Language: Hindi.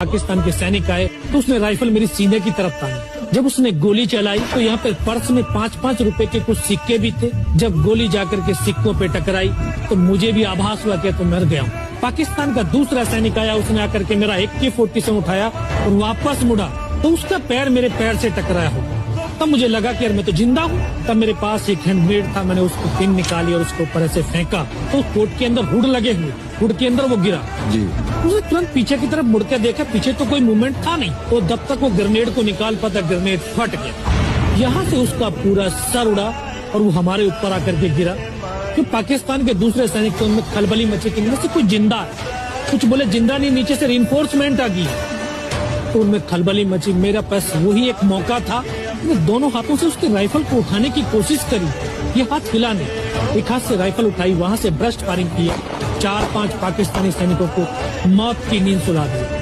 पाकिस्तान के सैनिक आए तो उसने राइफल मेरी सीने की तरफ तानी। जब उसने गोली चलाई तो यहाँ पे पर्स में 5-5 रुपए के कुछ सिक्के भी थे। जब गोली जाकर के सिक्कों पे टकराई तो मुझे भी आभास हुआ कि तो मर गया हूँ। पाकिस्तान का दूसरा सैनिक आया, उसने आकर के मेरा AK-47 उठाया और वापस मुड़ा तो उसका पैर मेरे पैर से टकराया हो। तब मुझे लगा कि यार मैं तो जिंदा हूँ। तब मेरे पास एक हैंडग्रेड था, मैंने उसको पिन निकाली और उसको ऊपर ऐसे फेंका तो कोट के अंदर हुड लगे हुए, हुड के अंदर वो गिरा जी। उसने तुरंत पीछे की तरफ मुड़ के देखा, पीछे तो कोई मूवमेंट था नहीं। तो जब तक वो ग्रेनेड को निकाल पाता, ग्रेनेड फट गया। यहाँ से उसका पूरा सर उड़ा और वो हमारे ऊपर आकर के गिरा। तो पाकिस्तान के दूसरे सैनिक तो उनमें खलबली मची कि से कोई जिंदा है, कुछ बोले जिंदा नहीं, नीचे से रिइंफोर्समेंट आ गई। तो उनमें खलबली मची। मेरा पास वही एक मौका था, मैं दोनों हाथों से उसके राइफल को उठाने की कोशिश करी। ये हाथ हिला नहीं, एक हाथ से राइफल उठाई, वहां से ब्रस्ट फायरिंग किया। 4-5 पाकिस्तानी सैनिकों को मौत की नींद सुला दी।